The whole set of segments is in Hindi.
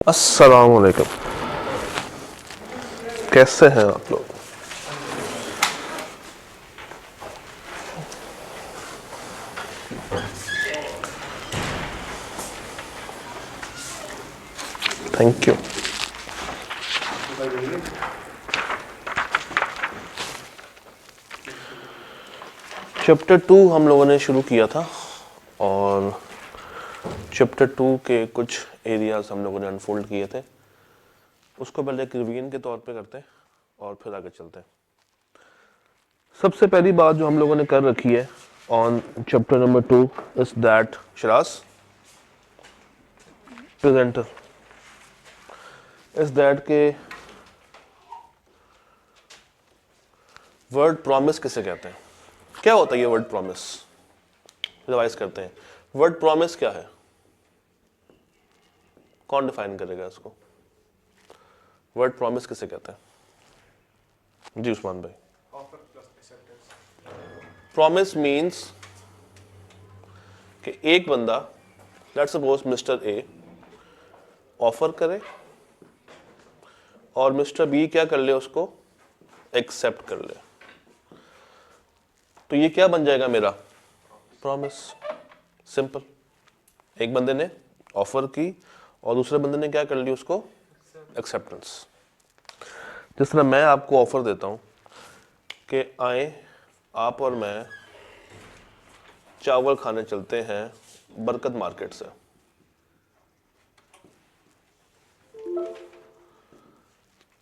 अस्सलाम वालेकुम, कैसे हैं आप लोग? Thank you. चैप्टर 2 हम लोगों ने शुरू किया था और चैप्टर 2 के कुछ एरियाज हम लोगों ने अनफोल्ड किए थे। उसको पहले एक रिवीजन के तौर पे करते हैं और फिर आगे चलते हैं। सबसे पहली बात जो हम लोगों ने कर रखी है on chapter number 2 is that शरास presenter is that keyword promise किसे कहते हैं, क्या होता है ये वर्ड प्रॉमिस। रिवाइज करते हैं, वर्ड प्रॉमिस क्या है, कौन डिफाइन करेगा इसको? वर्ड प्रॉमिस किसे कहते हैं? जी उस्मान भाई। प्रॉमिस मीन्स कि एक बंदा, let's suppose mister A offer करे और मिस्टर बी क्या कर ले, उसको एक्सेप्ट कर ले, तो ये क्या बन जाएगा मेरा? प्रॉमिस। सिंपल। एक बंदे ने ऑफर की और दूसरे बंदे ने क्या कर ली, उसको एक्सेप्टेंस। जिस तरह मैं आपको ऑफर देता हूं कि आए आप और मैं चावल खाने चलते हैं बरकत मार्केट से,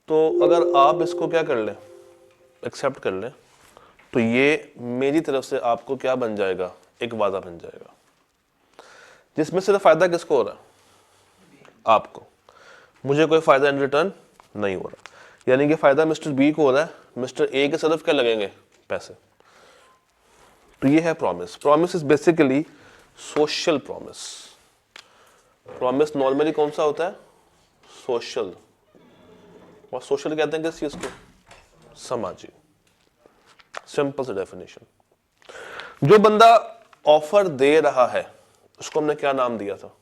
तो अगर आप इसको क्या कर लें, एक्सेप्ट कर लें, तो ये मेरी तरफ से आपको क्या बन जाएगा, एक वादा बन जाएगा, जिसमें सिर्फ फायदा किसको हो रहा है? आपको। मुझे कोई फायदा इन रिटर्न नहीं हो रहा, यानी कि फायदा मिस्टर बी को हो रहा है, मिस्टर ए के सिर्फ क्या लगेंगे, पैसे। तो ये है promise. Promise is basically social promise. Promise normally कौन सा होता है? सोशल। और सोशल कहते हैं किस चीज को? सामाजिक। सिंपल सी डेफिनेशन। जो बंदा ऑफर दे रहा है उसको हमने क्या नाम दिया था?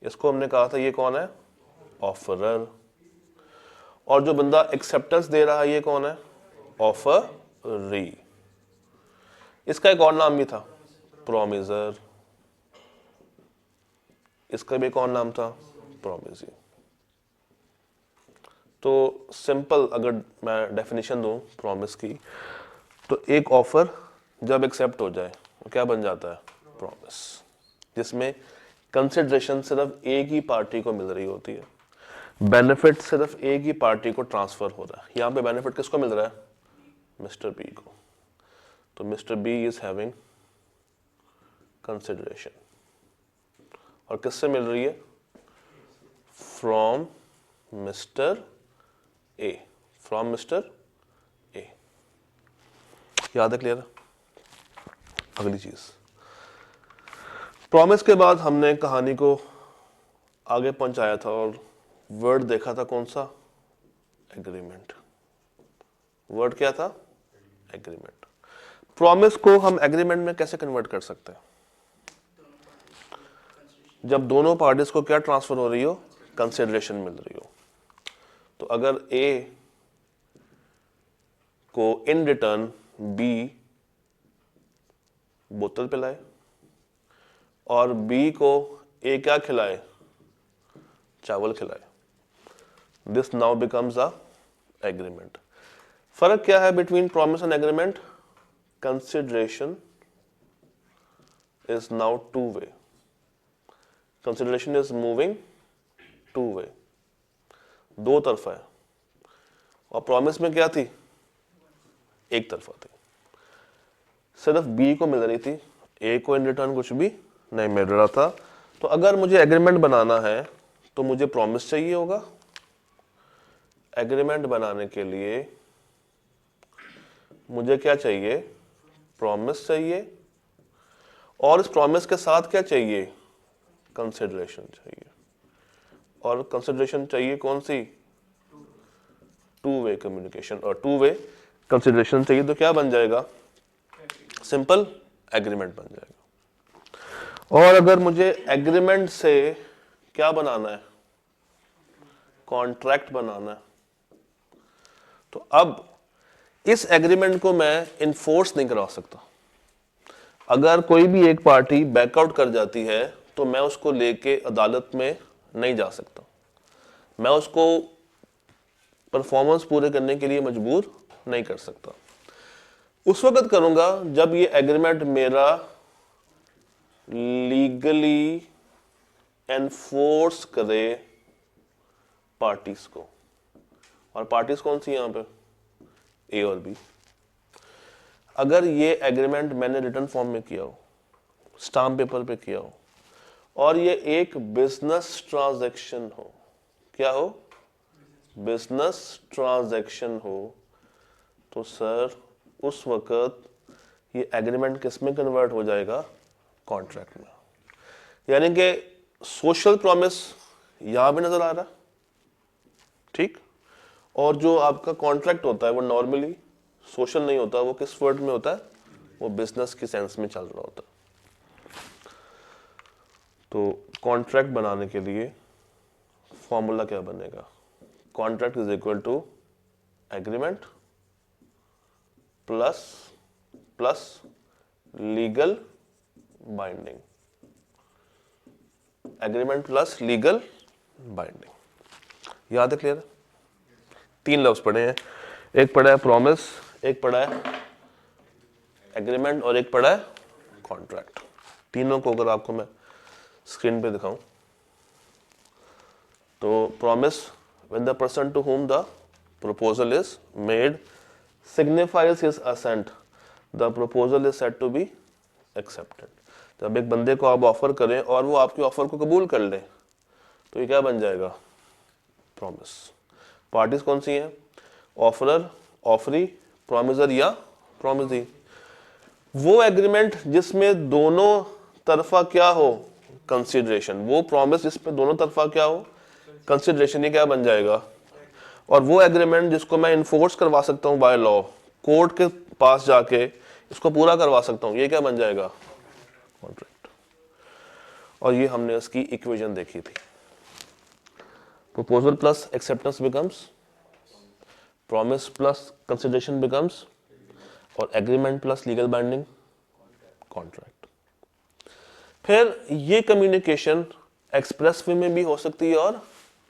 इसको हमने कहा था ये कौन है? ऑफरर। और जो बंदा एक्सेप्टेंस दे रहा है ये कौन है? ऑफरी। इसका एक और नाम भी था, प्रोमिजर। इसका भी एक और नाम था, प्रोमिजी। तो सिंपल अगर मैं डेफिनेशन दूं प्रॉमिस की, तो एक ऑफर जब एक्सेप्ट हो जाए वो क्या बन जाता है? प्रॉमिस। जिसमें कंसिडरेशन सिर्फ एक ही पार्टी को मिल रही होती है, बेनिफिट सिर्फ एक ही पार्टी को ट्रांसफर हो रहा है। यहां पे बेनिफिट किसको मिल रहा है? मिस्टर बी को। तो mister B is having consideration, और किससे मिल रही है? From mister A. From mister A. याद है? क्लियर? अगली चीज, प्रॉमिस के बाद हमने कहानी को आगे पहुंचाया था और वर्ड देखा था कौन सा? एग्रीमेंट। वर्ड क्या था? एग्रीमेंट। प्रॉमिस को हम एग्रीमेंट में कैसे कन्वर्ट कर सकते हैं? जब दोनों पार्टीज को क्या ट्रांसफर हो रही हो? कंसिडरेशन मिल रही हो। तो अगर ए को इन रिटर्न बी बोतल पिलाए और बी को ए क्या खिलाए? चावल खिलाए, this now becomes a agreement. फर्क क्या है between promise and agreement? Consideration is now two way. Consideration is moving two way, दो तरफा है। और प्रॉमिस में क्या थी? एक तरफा थी, सिर्फ बी को मिल रही थी, ए को इन रिटर्न कुछ भी नहीं मिल रहा था। तो अगर मुझे एग्रीमेंट बनाना है तो मुझे प्रॉमिस चाहिए होगा। एग्रीमेंट बनाने के लिए मुझे क्या चाहिए? प्रॉमिस चाहिए, और इस प्रॉमिस के साथ क्या चाहिए? कंसिडरेशन चाहिए। और कंसिडरेशन चाहिए कौन सी? टू वे कम्युनिकेशन, और टू वे कंसिडरेशन चाहिए, तो क्या बन जाएगा? सिंपल एग्रीमेंट बन जाएगा। और अगर मुझे एग्रीमेंट से क्या बनाना है, कॉन्ट्रैक्ट बनाना है। तो अब इस एग्रीमेंट को मैं इन्फोर्स नहीं करवा सकता। अगर कोई भी एक पार्टी बैकआउट कर जाती है तो मैं उसको लेके अदालत में नहीं जा सकता, मैं उसको परफॉर्मेंस पूरे करने के लिए मजबूर नहीं कर सकता। उस वक्त करूंगा जब ये एग्रीमेंट मेरा लीगली एनफोर्स करे पार्टीज को। और पार्टीज कौन सी यहां पे, ए और बी। अगर ये एग्रीमेंट मैंने रिटन फॉर्म में किया हो, स्टाम्प पेपर पे किया हो, और ये एक बिजनेस ट्रांजैक्शन हो, क्या हो, बिजनेस ट्रांजैक्शन हो, तो सर उस वक्त ये एग्रीमेंट किस में कन्वर्ट हो जाएगा, कॉन्ट्रैक्ट में। यानी कि सोशल प्रॉमिस यहां भी नजर आ रहा, ठीक, और जो आपका कॉन्ट्रैक्ट होता है वो नॉर्मली सोशल नहीं होता, वो किस वर्ड में होता है, वो बिजनेस की सेंस में चल रहा होता है। तो कॉन्ट्रैक्ट बनाने के लिए फॉर्मूला क्या बनेगा, contract is equal to agreement plus plus legal binding, agreement plus legal binding. याद है, क्लियर है? 3 लफ्ज पढ़े हैं, एक पढ़ा है प्रॉमिस, एक पढ़ा है एग्रीमेंट और एक पढ़ा है कॉन्ट्रैक्ट। तीनों को अगर आपको मैं स्क्रीन पे दिखाऊं तो promise, when the person to whom the proposal is made signifies his assent, the proposal is said to be accepted। जब एक बंदे को आप ऑफर करें और वो आपकी ऑफर को कबूल कर ले तो ये क्या बन जाएगा, प्रॉमिस। पार्टीज कौन सी हैं, ऑफरर, ऑफरी, प्रॉमिसर या प्रॉमिसी। वो एग्रीमेंट जिसमें दोनों तरफा क्या हो, कंसिडरेशन, वो प्रॉमिस जिसमें दोनों तरफा क्या हो, कंसिडरेशन, ये क्या बन जाएगा। और वो एग्रीमेंट जिसको मैं इन्फोर्स करवा सकता हूं बाय लॉ, कोर्ट के पास जाके इसको पूरा करवा सकता हूं, ये क्या बन जाएगा, कॉन्ट्रैक्ट। और ये हमने इसकी इक्वेशन देखी थी, proposal plus acceptance becomes promise plus consideration becomes, और agreement plus legal binding contract. फिर ये कम्युनिकेशन एक्सप्रेस वे में भी हो सकती है और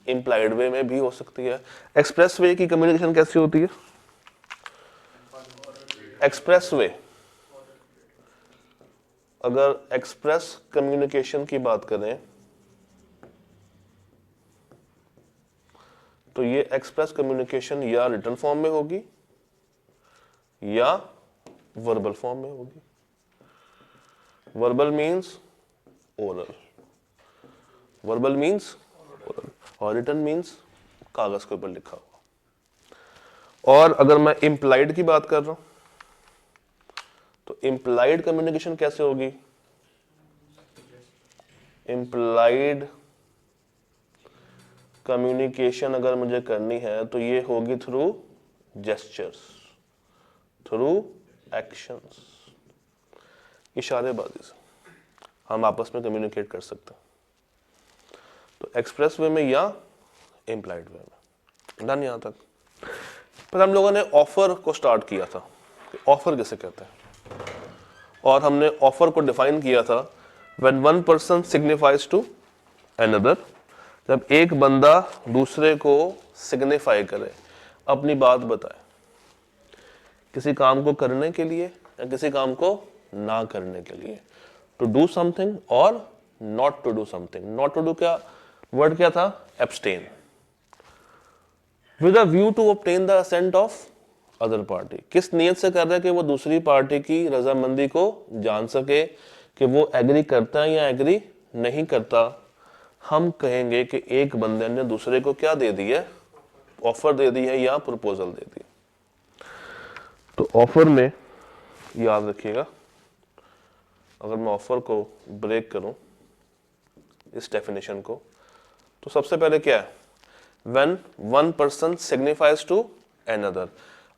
इम्प्लाइड वे में भी हो सकती है। एक्सप्रेस वे की कम्युनिकेशन कैसी होती है, एक्सप्रेस वे, अगर एक्सप्रेस कम्युनिकेशन की बात करें तो ये एक्सप्रेस कम्युनिकेशन या रिटन फॉर्म में होगी या वर्बल फॉर्म में होगी। Verbal means oral, verbal means oral, और रिटन मीन्स कागज के ऊपर लिखा हुआ। और अगर मैं इम्प्लाइड की बात कर रहा हूं तो इम्प्लाइड कम्युनिकेशन कैसे होगी, इम्प्लाइड कम्युनिकेशन अगर मुझे करनी है तो ये होगी थ्रू जेस्चर्स, थ्रू एक्शंस, इशारेबाजी से हम आपस में कम्युनिकेट कर सकते हैं। तो एक्सप्रेस वे में या इम्प्लाइड वे में। डन यहां तक। पर हम लोगों ने ऑफर को स्टार्ट किया था, ऑफर किसे कहते हैं, और हमने ऑफर को डिफाइन किया था when one person signifies to another, जब एक बंदा दूसरे को सिग्निफाई करे, अपनी बात बताए, किसी काम को करने के लिए या किसी काम को ना करने के लिए, टू डू समथिंग और not to do something. Not to do क्या वर्ड क्या था, abstain, with a view to obtain the assent of other party. किस नियत से कर रहा है कि वो दूसरी पार्टी की रजामंदी को जान सके कि वो एग्री करता है या एग्री नहीं करता। हम कहेंगे कि एक बंदे ने दूसरे को क्या दे दी है, ऑफर दे दी है या प्रपोजल दे दी। तो ऑफर में याद रखिएगा, अगर मैं ऑफर को ब्रेक करूं इस डेफिनेशन को, तो सबसे पहले क्या है, when one person signifies to another.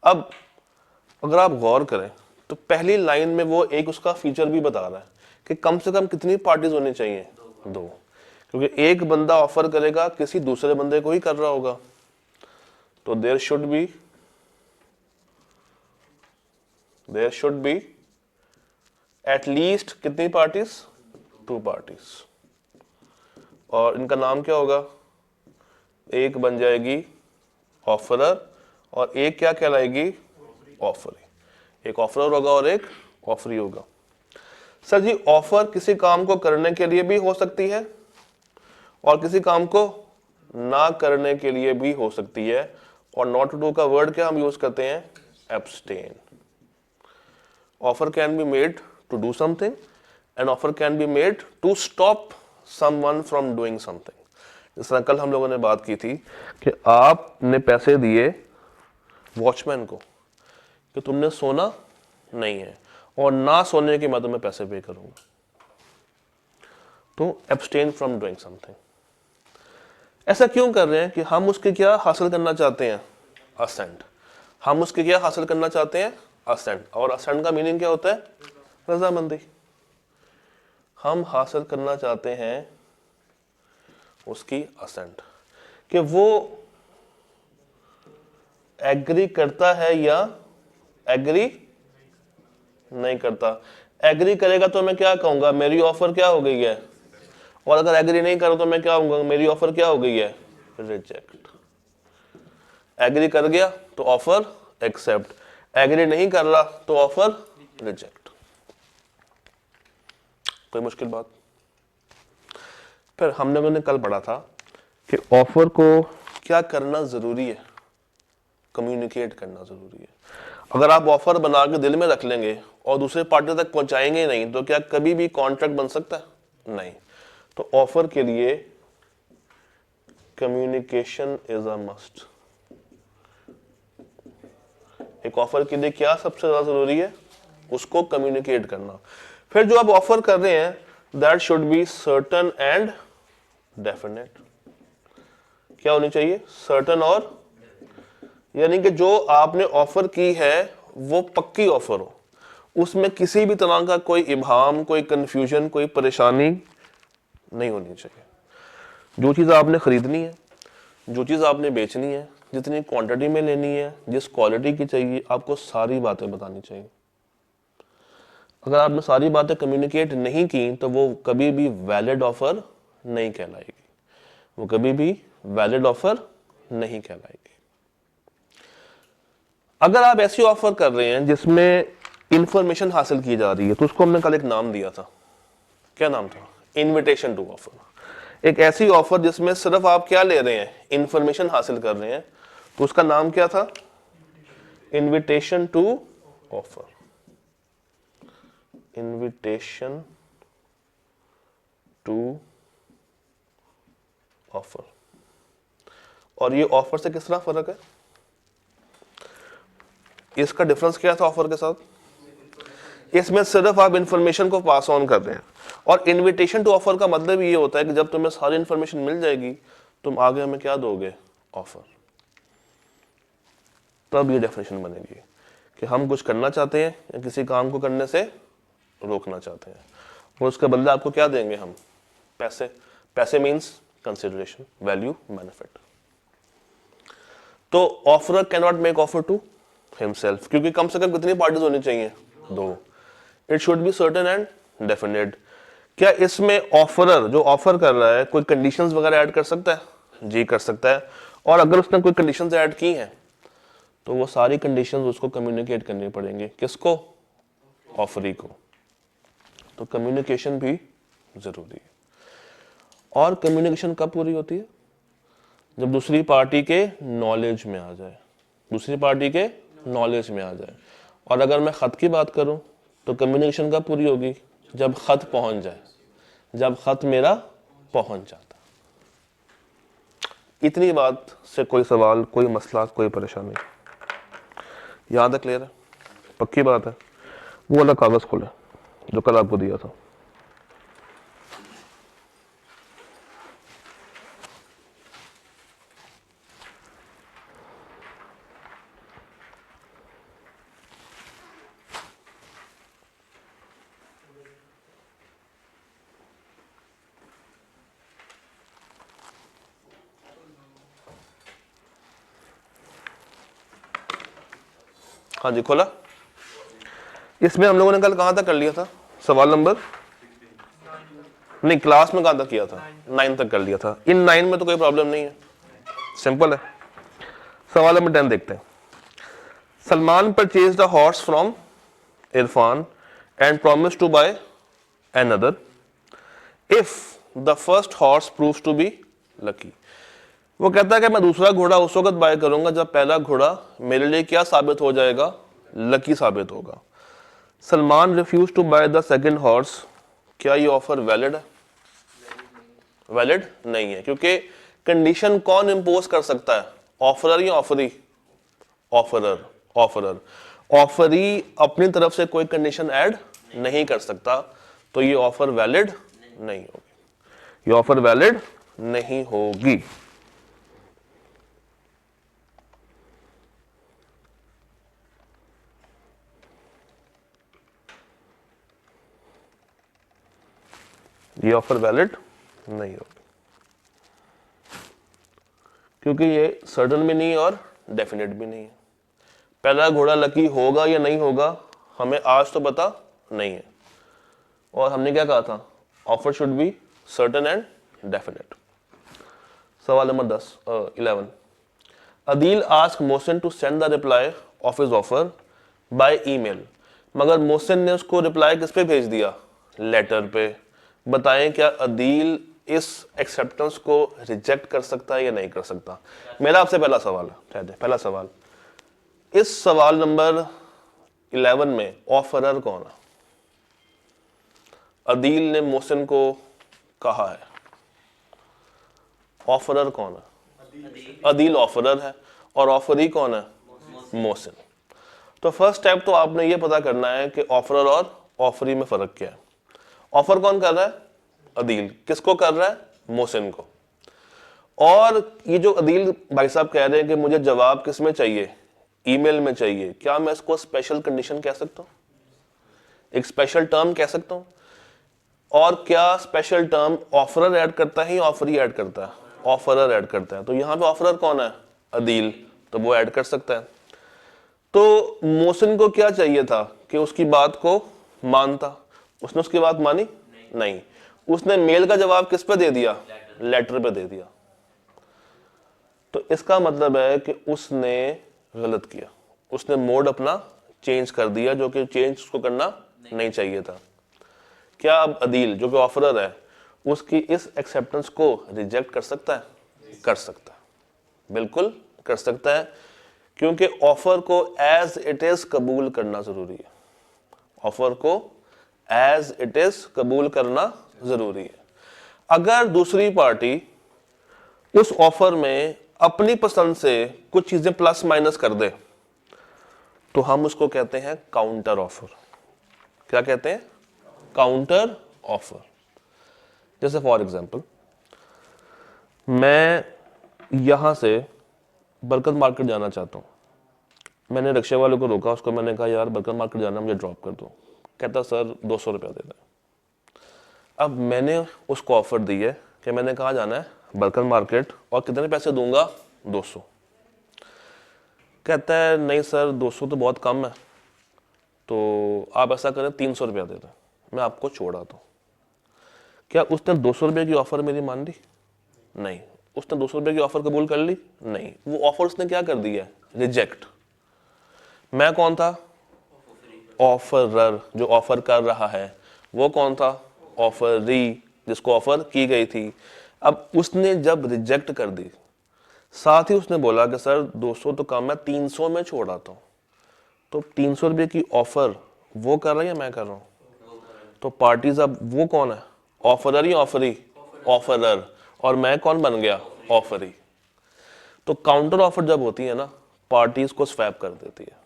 अब अगर आप गौर करें तो पहली लाइन में वो एक उसका फीचर भी बता रहा है कि कम से कम कितनी पार्टीज होनी चाहिए, 2, क्योंकि एक बंदा ऑफर करेगा किसी दूसरे बंदे को ही कर रहा होगा, तो there should be at least कितनी पार्टीज, 2 पार्टीज। और इनका नाम क्या होगा, एक बन जाएगी ऑफरर और एक क्या कहलाएगी, ऑफरी। एक ऑफरर होगा और एक ऑफरी होगा। सर जी ऑफर किसी काम को करने के लिए भी हो सकती है और किसी काम को ना करने के लिए भी हो सकती है, और नॉट टू डू का वर्ड क्या हम यूज करते हैं, abstain. Offer can be made to do something and offer can be made to stop someone from doing something. जिस तरह कल हम लोगों ने बात की थी कि आपने पैसे दिए वॉचमैन को कि तुमने सोना नहीं है और ना सोने के मैं तुम्हें पैसे पे करूंगा, तो एब्सटेन फ्रॉम डूइंग समथिंग। ऐसा क्यों कर रहे हैं कि हम उसके क्या हासिल करना चाहते हैं, असेंट। हम उसके क्या हासिल करना चाहते हैं, असेंट। और असेंट का मीनिंग क्या होता है, रजामंदी। हम हासिल करना चाहते हैं उसकी असेंट, कि वो एग्री करता है या एग्री नहीं करता। एग्री करेगा तो मैं क्या कहूंगा, मेरी ऑफर क्या हो गई है, और अगर एग्री नहीं करो तो मैं क्या होऊंगा, मेरी ऑफर क्या हो गई है, रिजेक्ट। एग्री कर गया तो ऑफर एक्सेप्ट, एग्री नहीं कर रहा तो ऑफर रिजेक्ट। कोई मुश्किल बात। फिर हमने कल पढ़ा था कि ऑफर को क्या करना जरूरी है, कम्युनिकेट करना जरूरी है। अगर आप ऑफर बना के दिल में रख लेंगे और दूसरे पार्टी तक पहुंचाएंगे नहीं, तो क्या कभी भी कॉन्ट्रैक्ट बन सकता है, नहीं। तो ऑफर के लिए कम्युनिकेशन इज अ मस्ट। एक ऑफर के लिए क्या सबसे ज्यादा जरूरी है, उसको कम्युनिकेट करना। फिर जो आप ऑफर कर रहे हैं that should be certain and definite. क्या होनी चाहिए, सर्टन और, यानी कि जो आपने ऑफर की है वो पक्की ऑफर हो, उसमें किसी भी तरह का कोई इबाहम, कोई कंफ्यूजन, कोई परेशानी नहीं होनी चाहिए। जो चीज़ आपने खरीदनी है, जो चीज़ आपने बेचनी है, जितनी क्वांटिटी में लेनी है, जिस क्वालिटी की चाहिए, आपको सारी बातें बतानी चाहिए। अगर आपने सारी बातें कम्युनिकेट नहीं की तो वो कभी भी वैलिड ऑफर नहीं कहलाएगी, वो कभी भी वैलिड ऑफर नहीं कहलाएगी। अगर आप ऐसी ऑफर कर रहे हैं जिसमें इंफॉर्मेशन हासिल की जा रही है, तो उसको हमने कल एक नाम दिया था, क्या नाम था, इनविटेशन टू ऑफर। एक ऐसी ऑफर जिसमें सिर्फ आप क्या ले रहे हैं, इंफॉर्मेशन हासिल कर रहे हैं, तो उसका नाम क्या था, invitation to offer. Invitation to offer. और ये ऑफर से किस तरह फर्क है, इसका डिफरेंस क्या था ऑफर के साथ, इसमें सिर्फ आप इंफॉर्मेशन को पास ऑन कर रहे हैं। और इनविटेशन टू ऑफर का मतलब ये होता है कि जब तुम्हें सारी इंफॉर्मेशन मिल जाएगी, तुम आगे हमें क्या दोगे, ऑफर। तब ये डेफिनेशन बनेगी कि हम कुछ करना चाहते हैं या किसी काम को करने से रोकना चाहते हैं, और उसके बदले आपको क्या देंगे हम, पैसे। पैसे मीन्स कंसिडरेशन, वैल्यू, बेनिफिट। तो offeror can not make offer to himself, क्योंकि कम से कम कितनी पार्टीज होनी चाहिए, 2। It should be certain and definite. क्या इसमें ऑफरर जो ऑफर कर रहा है कोई कंडीशंस वगैरह ऐड कर सकता है, जी कर सकता है। और अगर उसने कोई कंडीशंस ऐड की हैं तो वो सारी कंडीशंस उसको कम्युनिकेट करनी पड़ेंगी, किसको, ऑफरी को। तो कम्युनिकेशन भी जरूरी है। और कम्युनिकेशन कब पूरी होती है, जब दूसरी पार्टी के नॉलेज में आ जाए, दूसरी पार्टी के नॉलेज में आ जाए। और अगर मैं खत की बात करूं तो कम्युनिकेशन कब पूरी होगी, जब खत पहुंच जाए, जब खत मेरा पहुंच जाता। इतनी बात से कोई सवाल, कोई मसला, कोई परेशानी, यहां तक क्लियर है, पक्की बात है। वो वाला कागज खोले जो कल आपको दिया था। हाँ जी खोला। इसमें हम लोगों ने कल कहाँ तक कर लिया था, सवाल नंबर नहीं, क्लास में कहाँ तक किया था, 9 तक कर लिया था। इन 9 में तो कोई प्रॉब्लम नहीं है, सिंपल है। सवाल नंबर 10 देखते हैं। Salman purchased a horse from Irfan and promised to buy another if the first horse proves to be lucky. वो कहता है कि मैं दूसरा घोड़ा उस वक्त बाय करूंगा जब पहला घोड़ा मेरे लिए क्या साबित हो जाएगा, लकी साबित होगा। Salman refuse to buy the second horse. क्या ये ऑफर वैलिड है? वैलिड नहीं है, क्योंकि कंडीशन कौन इंपोज कर सकता है, ऑफरर या ऑफरी? ऑफरर। ऑफरर। ऑफरी अपनी तरफ से कोई कंडीशन ऐड नहीं कर सकता, तो ये ऑफर वैलिड नहीं होगी, ये ऑफर वैलिड नहीं होगी। ये ऑफर वैलिड नहीं होगी, क्योंकि ये सर्टन भी नहीं है और डेफिनेट भी नहीं है। पहला घोड़ा लकी होगा या नहीं होगा हमें आज तो पता नहीं है, और हमने क्या कहा था, offer should be certain and definite. सवाल number 11। Adeel ask Mohsin to send the reply of his offer by email, मगर मोहसिन ने उसको रिप्लाई किस पे भेज दिया, लेटर पे। बताएं क्या अदील इस एक्सेप्टेंस को रिजेक्ट कर सकता है या नहीं कर सकता? मेरा आपसे पहला सवाल है, पहला सवाल, इस सवाल नंबर 11 में ऑफरर कौन है? अदील ने मोहसिन को कहा है, ऑफरर कौन है? अदील ऑफरर है और ऑफरी कौन है? मोहसिन। तो फर्स्ट स्टेप तो आपने ये पता करना है कि ऑफरर और ऑफरी में फर्क क्या है। ऑफर कौन कर रहा है? अदील। किसको कर रहा है? मोहसिन को। और ये जो अदील भाई साहब कह रहे हैं कि मुझे जवाब किस में चाहिए, ईमेल में चाहिए, क्या मैं इसको स्पेशल कंडीशन कह सकता हूं, एक स्पेशल टर्म कह सकता हूं? और क्या स्पेशल टर्म ऑफरर ऐड करता है या ऑफरी ऐड करता है? ऑफरर ऐड करता है। तो यहां पे ऑफरर कौन है? अदील, तो वो ऐड कर सकता है। तो मोहसिन को क्या चाहिए था कि उसकी बात को मानता, उसने उसकी बात मानी नहीं, उसने मेल का जवाब किस पे दे दिया, लेटर पे दे दिया। तो इसका मतलब है कि उसने गलत किया, उसने मोड अपना चेंज कर दिया, जो कि चेंज उसको करना नहीं चाहिए था। क्या अब अदील जो कि ऑफरर है उसकी इस एक्सेप्टेंस को रिजेक्ट कर सकता है? कर सकता है, बिल्कुल कर सकता है, क्योंकि ऑफर को एज इट इज कबूल करना जरूरी है। ऑफर को एज इट इज कबूल करना जरूरी है। अगर दूसरी पार्टी उस ऑफर में अपनी पसंद से कुछ चीजें प्लस माइनस कर दे तो हम उसको कहते हैं काउंटर ऑफर। क्या कहते हैं? Counter offer. जैसे फॉर एग्जांपल, मैं यहां से बरकत मार्केट जाना चाहता हूं, मैंने रिक्शे वाले को रोका, उसको मैंने कहा यार बरकत मार्केट जाना, मुझे ड्रॉप कर दो। कहता सर 200 रुपया दे दें। अब मैंने उसको ऑफर दी है कि मैंने कहा जाना है बरकत मार्केट और कितने पैसे दूंगा, 200। कहता है नहीं सर 200 तो बहुत कम है, तो आप ऐसा करें 300 रुपया दे दें, मैं आपको छोड़ा दूं। क्या उसने 200 रुपये की ऑफर मेरी मान ली? नहीं। उसने 200 रुपये की ऑफर कबूल कर ली? नहीं। वो ऑफर उसने क्या कर दिया, रिजेक्ट। मैं कौन था? ऑफरर, जो ऑफर कर रहा है। वो कौन था? ऑफरी, जिसको ऑफर की गई थी। अब उसने जब रिजेक्ट कर दी, साथ ही उसने बोला कि सर 200 तो कम है, 300 में छोड़ आता हूं, तो 300 रुपये की ऑफर वो कर रहा है या मैं कर रहा हूं? तो पार्टीज अब वो कौन है, ऑफरर या ऑफरी? ऑफरर। और मैं कौन बन गया? ऑफरी। तो काउंटर ऑफर जब होती है ना, पार्टीज को स्वैप कर देती है।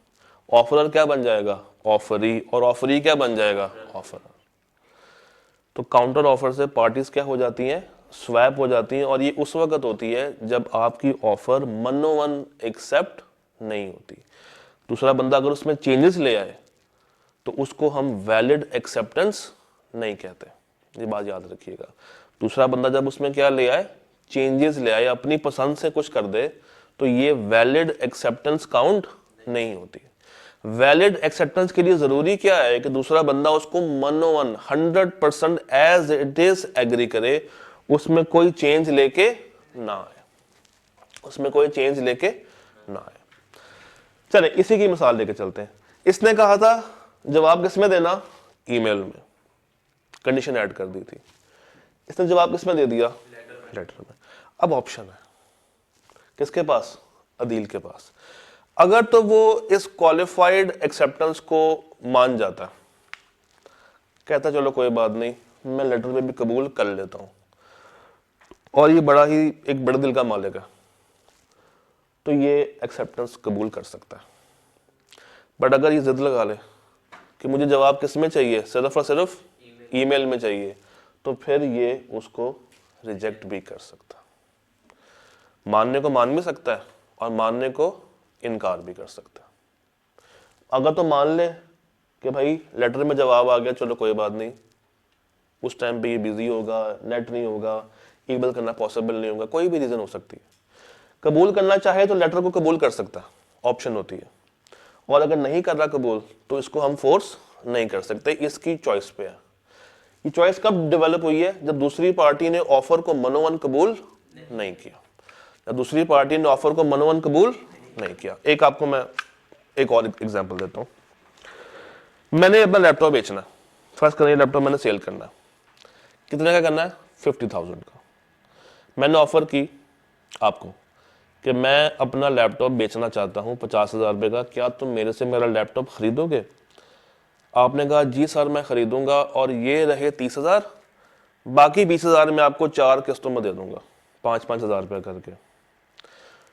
ऑफरर क्या बन जाएगा? ऑफरी। और ऑफरी क्या बन जाएगा? ऑफरर। तो काउंटर ऑफर से पार्टीज क्या हो जाती हैं? स्वैप हो जाती हैं। और ये उस वक्त होती है जब आपकी ऑफर मनोवन एक्सेप्ट नहीं होती। दूसरा बंदा अगर उसमें चेंजेस ले आए तो उसको हम वैलिड एक्सेप्टेंस नहीं कहते, ये बात याद रखिएगा। दूसरा बंदा जब उसमें क्या ले आए, चेंजेस ले आए, अपनी पसंद से कुछ कर दे, तो ये वैलिड एक्सेप्टेंस काउंट नहीं होती। वैलिड एक्सेप्टेंस के लिए जरूरी क्या है कि दूसरा बंदा उसको मनोवन 100% एज इट इज एग्री करे, उसमें कोई चेंज लेके ना आए, उसमें कोई चेंज लेके ना आए। चले इसी की मिसाल लेके चलते हैं। इसने कहा था जवाब किसमें देना, ईमेल में, कंडीशन ऐड कर दी थी, इसने जवाब किसमें दे दिया, लेटर में। अब ऑप्शन है किसके पास, अदील के पास। अगर तो वो इस क्वालिफाइड एक्सेप्टेंस को मान जाता, कहता चलो कोई बात नहीं, मैं लेटर में भी कबूल कर लेता हूं, और ये बड़ा ही एक बड़े दिल का मालिक है, तो ये एक्सेप्टेंस कबूल कर सकता है। बट अगर ये जिद लगा ले कि मुझे जवाब किस में चाहिए, सिर्फ और सिर्फ ईमेल में चाहिए, तो फिर ये उसको रिजेक्ट भी कर सकता, मानने को मान भी सकता है और मानने को इनकार भी कर सकता है। अगर तो मान ले कि भाई लेटर में जवाब आ गया, चलो कोई बात नहीं, उस टाइम पे ये बिजी होगा, नेट नहीं होगा, ईमेल करना पॉसिबल नहीं होगा, कोई भी रीजन हो सकती है। कबूल करना चाहे तो लेटर को कबूल कर सकता है, ऑप्शन होती है, और अगर नहीं कर रहा कबूल तो इसको हम फोर्स नहीं कर सकते, इसकी चॉइस पे है। ये चॉइस कब डेवलप हुई है, जब दूसरी पार्टी ने ऑफर को मनोवन कबूल नहीं किया, या दूसरी पार्टी ने ऑफर को मनोवन कबूल नहीं किया। एक आपको मैं एक और एग्जांपल देता हूं। मैंने अपना लैपटॉप बेचना है, फर्स्ट करें लैपटॉप मैंने सेल करना है, कितने का करना है, 50,000 का। मैंने ऑफर की आपको कि मैं अपना लैपटॉप बेचना चाहता हूं 50,000 रुपये का, क्या तुम मेरे से मेरा लैपटॉप खरीदोगे। आपने कहा जी सर मैं खरीदूंगा, और ये रहे 30,000, बाकी 20,000 मैं आपको 4 किस्तों में दे दूंगा, 5-5 हज़ार रुपये करके।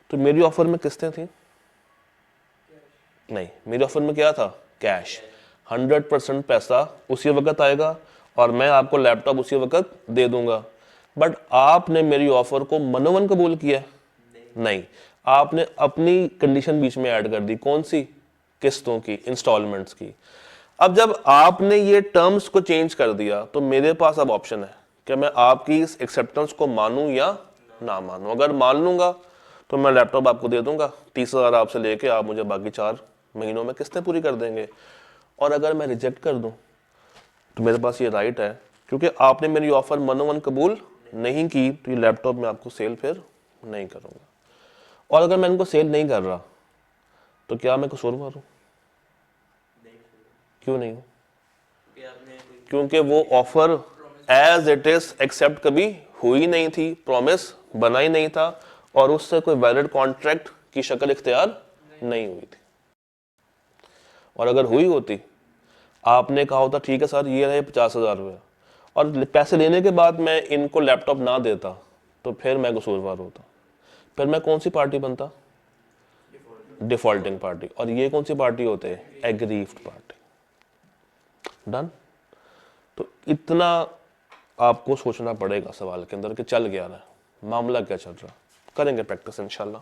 तो मेरी ऑफर में किस्तें थी नहीं, मेरी ऑफर में क्या था, कैश, 100% पैसा उसी वक्त आएगा और मैं आपको लैपटॉप उसी वक्त दे दूंगा। बट आपने मेरी ऑफर को मनोवन कबूल किया नहीं, आपने अपनी कंडीशन बीच में ऐड कर दी, कौन सी, किस्तों की, इंस्टॉलमेंट्स की। अब जब आपने ये टर्म्स को चेंज कर दिया तो मेरे पास अब ऑप्शन है कि मैं आपकी इस एक्सेप्टेंस को मानूं या ना मानूं। अगर मान लूंगा तो मैं लैपटॉप आपको दे दूंगा, 30,000 आपसे लेके आप मुझे बाकी 4 महीनों में किस्तें पूरी कर देंगे। और अगर मैं रिजेक्ट कर दूं तो मेरे पास ये राइट है, क्योंकि आपने मेरी ऑफर मनोवन कबूल नहीं की, तो ये लैपटॉप में आपको सेल फिर नहीं करूंगा। और अगर मैं इनको सेल नहीं कर रहा तो क्या मैं कसूरवार हूं, क्यों नहीं हूं, क्योंकि वो offer as it is accept कभी हुई नहीं थी, प्रॉमिस बना ही नहीं था, और उससे कोई वैलिड कॉन्ट्रैक्ट की शक्ल इख्तियार नहीं हुई थी। और अगर हुई होती, आपने कहा होता ठीक है सर ये रहे 50,000 रुपये, और पैसे लेने के बाद मैं इनको लैपटॉप ना देता, तो फिर मैं कसूरवार होता, फिर मैं कौन सी पार्टी बनता, डिफॉल्टिंग पार्टी। और ये कौन सी पार्टी होते हैं, एग्रीव्ड पार्टी। डन। तो इतना आपको सोचना पड़ेगा सवाल के अंदर कि चल गया रहा है, मामला क्या चल रहा, करेंगे प्रैक्टिस इंशाल्लाह।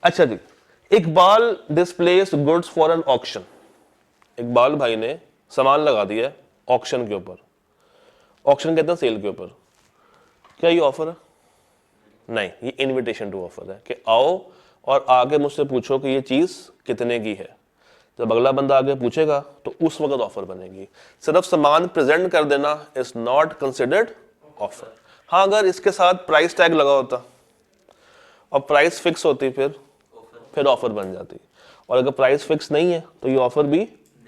अच्छा जी, Iqbal displays goods for an auction. Iqbal भाई ने सामान लगा दिया है ऑक्शन के ऊपर, ऑक्शन कहते हैं सेल के ऊपर। क्या ये ऑफर है, नहीं, ये इनविटेशन टू ऑफर है कि आओ और आगे मुझसे पूछो कि ये चीज कितने की है। जब अगला बंदा आगे पूछेगा तो उस वक्त ऑफर बनेगी। सिर्फ सामान प्रेजेंट कर देना इज नॉट कंसिडर्ड ऑफर। हाँ, अगर इसके साथ प्राइस टैग लगा होता और प्राइस फिक्स होती फिर ऑफर बन जाती, और अगर प्राइस फिक्स नहीं है तो ये ऑफर भी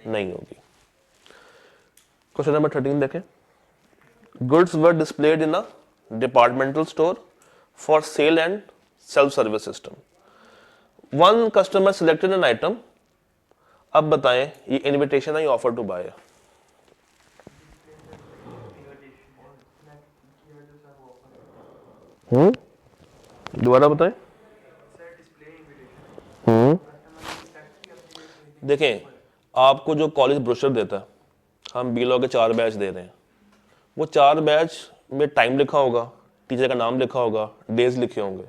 नहीं होगी। क्वेश्चन नंबर 13 देखें। Goods were displayed in a departmental store for sale and self service system. One customer selected an item. अब बताएं ये इनविटेशन है या ऑफर टू बाय है? दोबारा बताएं। देखें, आपको जो कॉलेज ब्रोशर देता है, हम बीलॉ के 4 बैच दे रहे हैं, वो 4 बैच में टाइम लिखा होगा, टीचर का नाम लिखा होगा, डेज लिखे होंगे,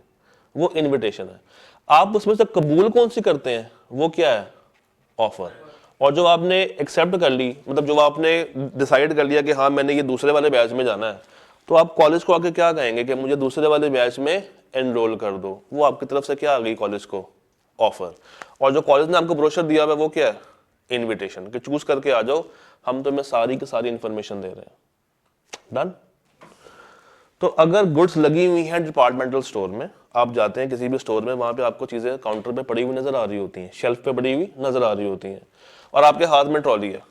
वो इनविटेशन है। आप उसमें से कबूल कौन सी करते हैं, वो क्या है, ऑफर। और जो आपने एक्सेप्ट कर ली, मतलब जो आपने डिसाइड कर लिया कि हाँ मैंने ये दूसरे वाले बैच में जाना है, तो आप कॉलेज को आके क्या कहेंगे कि मुझे दूसरे वाले बैच में एनरोल कर दो। वो आपकी तरफ से क्या आ गई कॉलेज को, ऑफर। और जो कॉलेज ने आपको ब्रोशर दिया हुआ है वो क्या है, इनविटेशन, कि चूज करके आ जाओ, हम तुम्हें सारी की सारी इंफॉर्मेशन दे रहे हैं। डन। तो अगर गुड्स लगी हुई हैं डिपार्टमेंटल स्टोर में, आप जाते हैं किसी भी स्टोर में, वहां पे आपको चीजें काउंटर पे पड़ी हुई नजर आ रही होती हैं, शेल्फ पे पड़ी हुई नजर आ रही होती हैं, और आपके हाथ में ट्रॉली है।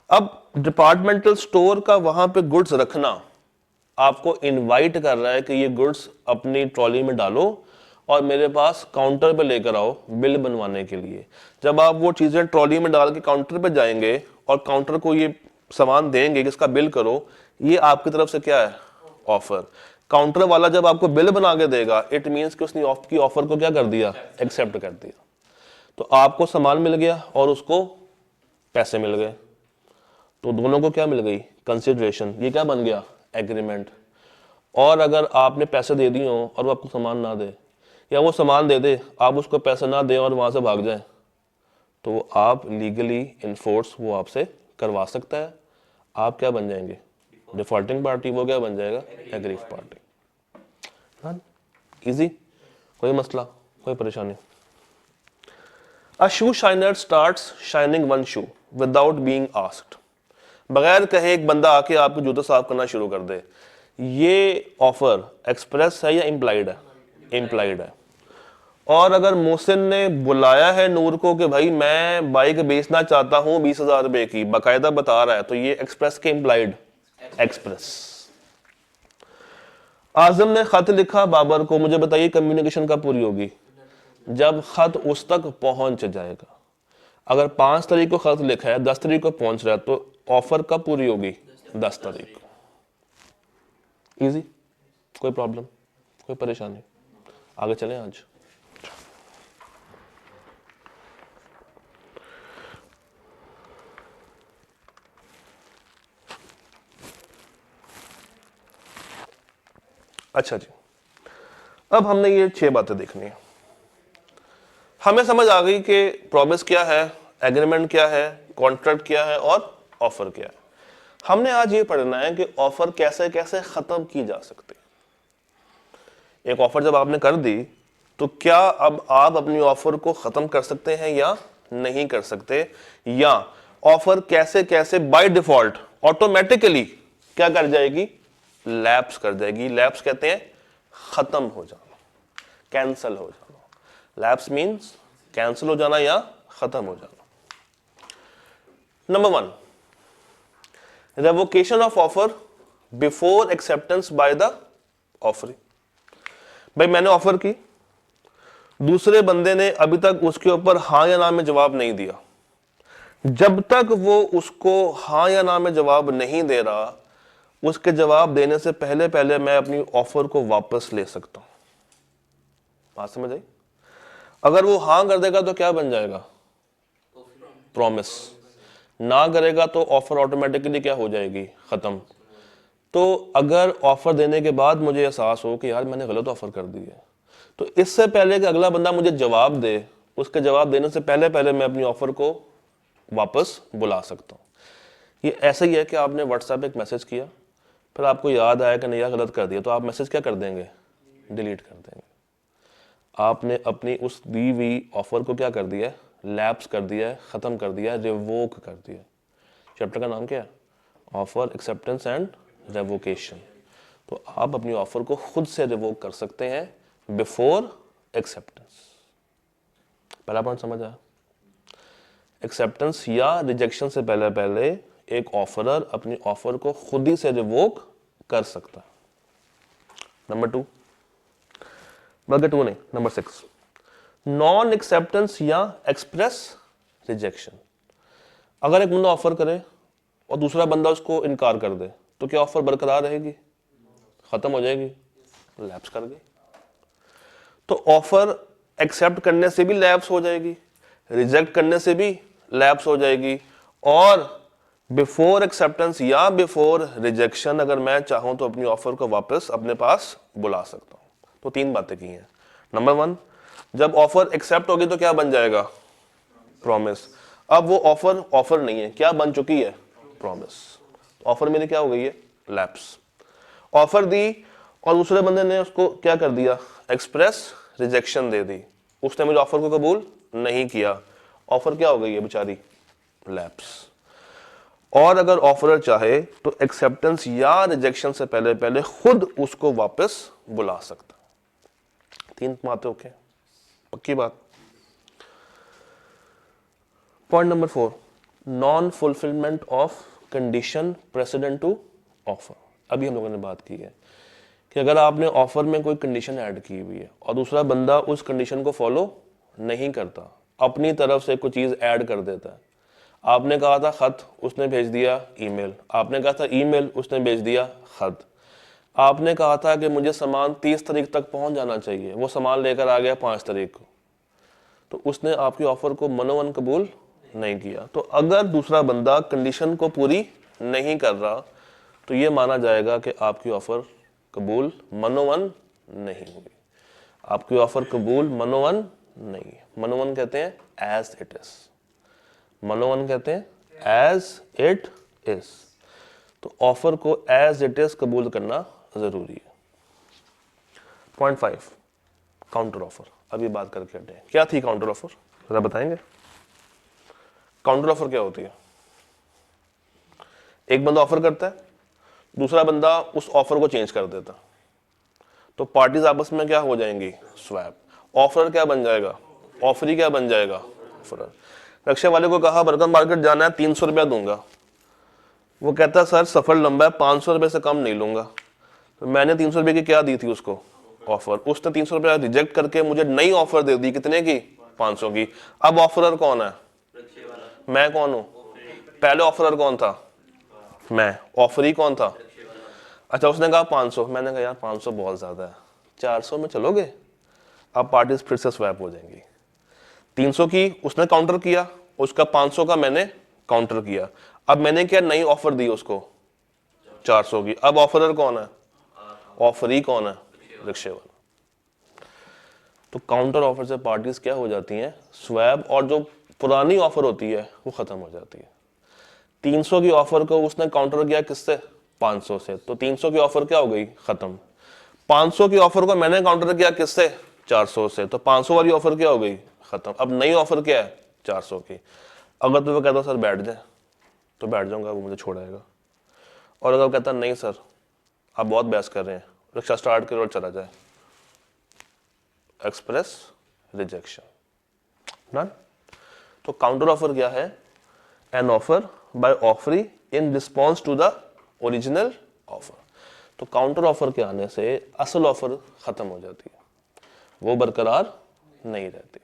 अब डिपार्टमेंटल स्टोर का वहां पे गुड्स रखना आपको इनवाइट कर रहा है कि ये गुड्स अपनी ट्रॉली में डालो और मेरे पास काउंटर पे लेकर आओ बिल बनवाने के लिए। जब आप वो चीजें ट्रॉली में डाल के काउंटर पे जाएंगे और काउंटर को ये सामान देंगे कि इसका बिल करो, ये आपकी तरफ से क्या है, ऑफर। काउंटर वाला जब आपको बिल बना के देगा, इट मींस कि उसने आपकी ऑफर को क्या कर दिया, एक्सेप्ट कर दिया। तो आपको सामान मिल गया और उसको पैसे मिल गए, तो दोनों को क्या मिल गई, कंसिडरेशन। ये क्या बन गया, एग्रीमेंट। और अगर आपने पैसे दे दिए हो और वो आपको सामान ना दे, या वो सामान दे दे आप उसको पैसे ना दें और वहां से भाग जाए, तो आप लीगली इन्फोर्स वो आपसे करवा सकता है। आप क्या बन जाएंगे, डिफॉल्टिंग पार्टी, वो क्या बन जाएगा, एग्रीव पार्टी। इजी, कोई मसला, कोई परेशानी। अ शू shiner starts shining one shoe without being asked. बगैर कहे एक बंदा आके आपको जूते साफ करना शुरू कर दे। ये ऑफर एक्सप्रेस है या इम्प्लाइड है, इम्प्लाइड है। और अगर मोहसिन ने बुलाया है नूर को कि भाई मैं बाइक बेचना चाहता हूं 20,000 रुपए की, बाकायदा बता रहा है, तो ये एक्सप्रेस के इम्प्लाइड, एक्सप्रेस। आजम ने खत लिखा बाबर को, मुझे बताइए कम्युनिकेशन कब पूरी होगी, जब खत उस तक पहुंच जाएगा। अगर 5 तारीख को खत लिखा है, 10 तारीख को पहुंच रहा है, तो ऑफर कब पूरी होगी, 10 तारीख को। इजी, कोई प्रॉब्लम, कोई परेशानी। आगे चलें आज। अच्छा जी, अब हमने ये 6 बातें देखनी है। हमें समझ आ गई कि प्रॉमिस क्या है, एग्रीमेंट क्या है, कॉन्ट्रैक्ट क्या है और ऑफर क्या है। हमने आज ये पढ़ना है कि ऑफर कैसे कैसे खत्म की जा सकती है। एक ऑफर जब आपने कर दी, तो क्या अब आप अपनी ऑफर को खत्म कर सकते हैं या नहीं कर सकते, या ऑफर कैसे कैसे बाय डिफॉल्ट ऑटोमेटिकली क्या कर जाएगी, लैप्स कर जाएगी। लैप्स कहते हैं खत्म हो जाना, कैंसल हो जाना। लैप्स मींस कैंसल हो जाना या खत्म हो जाना। Number 1, revocation of offer before acceptance by the offeree. भाई मैंने ऑफर की, दूसरे बंदे ने अभी तक उसके ऊपर हां या ना में जवाब नहीं दिया। जब तक वो उसको हां या ना में जवाब नहीं दे रहा, उसके जवाब देने से पहले पहले मैं अपनी ऑफर को वापस ले सकता हूं। बात समझ आई? अगर वो हां कर देगा तो क्या बन जाएगा, प्रॉमिस। ना करेगा तो ऑफर ऑटोमेटिकली क्या हो जाएगी, खत्म। तो अगर ऑफर देने के बाद मुझे एहसास हो कि यार मैंने गलत ऑफर कर दी है, तो इससे पहले कि अगला बंदा मुझे जवाब दे, उसके जवाब देने से पहले पहले मैं अपनी ऑफर को वापस बुला सकता हूं। ये ऐसा ही है कि आपने व्हाट्सएप पे एक मैसेज किया, फिर आपको याद आया कि नहीं यार गलत कर दिया, तो आप मैसेज क्या कर देंगे, डिलीट कर देंगे। आपने अपनी उस दी हुई ऑफर को क्या कर दिया है, लैप्स कर दिया है, खत्म कर दिया है, रिवोक कर दिया है। चैप्टर का नाम क्या है, ऑफर एक्सेप्टेंस एंड रेवोकेशन। तो आप अपनी ऑफर को खुद से रिवोक कर सकते हैं बिफोर एक्सेप्टेंस। पहला पॉइंट समझ आया? एक्सेप्टेंस या रिजेक्शन से पहले पहले एक ऑफरर अपनी ऑफर को खुद ही से रिवोक कर सकता है। नंबर 2, बल्कि 2 नहीं, नंबर 6, नॉन एक्सेप्टेंस या एक्सप्रेस रिजेक्शन। अगर एक बंदा ऑफर करे और दूसरा बंदा उसको इनकार कर दे, तो क्या ऑफर बरकरार रहेगी, खत्म हो जाएगी, लैप्स कर गई। तो ऑफर एक्सेप्ट करने से भी लैप्स हो जाएगी, रिजेक्ट करने से भी लैप्स हो जाएगी, और बिफोर एक्सेप्टेंस या बिफोर रिजेक्शन अगर मैं चाहूं तो अपनी ऑफर को वापस अपने पास बुला सकता हूं। तो 3 बातें की हैं। नंबर 1, जब ऑफर एक्सेप्ट होगी तो क्या बन जाएगा, प्रॉमिस। अब वो ऑफर नहीं है, क्या बन चुकी है, प्रॉमिस। ऑफर मेरी क्या हो गई है, लैप्स। ऑफर दी और दूसरे बंदे ने उसको क्या कर दिया, एक्सप्रेस रिजेक्शन दे दी, उसने मेरे ऑफर को कबूल नहीं किया, ऑफर क्या हो गई है बेचारी, लैप्स। और अगर ऑफरर चाहे तो एक्सेप्टेंस या रिजेक्शन से पहले पहले खुद उसको वापस बुला सकता। 3 बातें ओके, पक्की बात। Point number 4, non fulfilment of condition precedent to offer. अभी हम लोगों ने बात की है कि अगर आपने ऑफर में कोई कंडीशन ऐड की हुई है और दूसरा बंदा उस कंडीशन को फॉलो नहीं करता, अपनी तरफ से कोई चीज ऐड कर देता है। आपने कहा था खत, उसने भेज दिया ईमेल। आपने कहा था ईमेल, उसने भेज दिया खत। आपने कहा था कि मुझे सामान 30 तारीख तक पहुंच जाना चाहिए, वो सामान लेकर आ गया 5 तारीख को। तो उसने आपकी ऑफर को मनोवन कबूल नहीं किया। तो अगर दूसरा बंदा कंडीशन को पूरी नहीं कर रहा तो ये माना जाएगा कि आपकी ऑफर कबूल मनोवन नहीं हुई। आपकी ऑफर कबूल मनोवन नहीं। मनोवन कहते हैं एज इट इज। मनोवन कहते हैं एज इट इज। तो ऑफर को एज इट इज कबूल करना जरूरी है। Point 5, counter offer. अभी बात करके हटे, क्या थी काउंटर ऑफर, जरा बताएंगे। काउंटर ऑफर क्या होती है? एक बंदा ऑफर करता है, दूसरा बंदा उस ऑफर को चेंज कर देता, तो पार्टीज आपस में क्या हो जाएंगी, स्वैप। ऑफर क्या बन जाएगा, ऑफरी क्या बन जाएगा, ऑफरर। रक्षा वाले को कहा बर्तन मार्केट जाना है, 300 रुपया दूंगा। वो कहता है सर सफर लंबा है, 500 रुपये से कम नहीं लूंगा। तो मैंने 300 रुपये की क्या दी थी उसको, ऑफर। उसने 300 रुपया रिजेक्ट करके मुझे नई ऑफर दे दी, कितने की, 500 की। अब ऑफरर कौन है, मैं कौन हूं, पहले ऑफरर कौन था, मैं। ऑफरी कौन था, अच्छा उसने कहा 500, मैंने कहा यार 500 बहुत ज्यादा है, 400 में चलोगे। अब पार्टीज फिर से स्वैप हो जाएंगी। 300 की उसने काउंटर किया, उसका 500 का मैंने काउंटर किया। अब मैंने क्या नई ऑफर दी उसको 400 की। अब ऑफरर कौन है, ऑफरी कौन है, रिक्शे वाला। तो काउंटर ऑफर से पार्टीज क्या हो जाती हैं, स्वैप, और जो पुरानी ऑफर होती है वो खत्म हो जाती है। 300 की ऑफर को उसने काउंटर किया किससे, 500 से, तो 300 की ऑफर क्या हो गई, खत्म। 500 की ऑफर को मैंने काउंटर किया किससे, 400 से, तो 500 वाली ऑफर क्या हो गई, खत्म। अब नई ऑफर क्या है, 400 की। अगर तो वो कहता सर बैठ जाए, तो बैठ जाऊंगा, वो मुझे छोड़ाएगा। और अगर कहता नहीं सर आप बहुत बहस कर रहे हैं, रिक्शा स्टार्ट करो और चला जाए, एक्सप्रेस रिजेक्शन, डन। तो काउंटर ऑफर क्या है, an offer by offeree in response to the original offer. तो काउंटर ऑफर के आने से असल ऑफर खत्म हो जाती है, वो बरकरार नहीं रहती।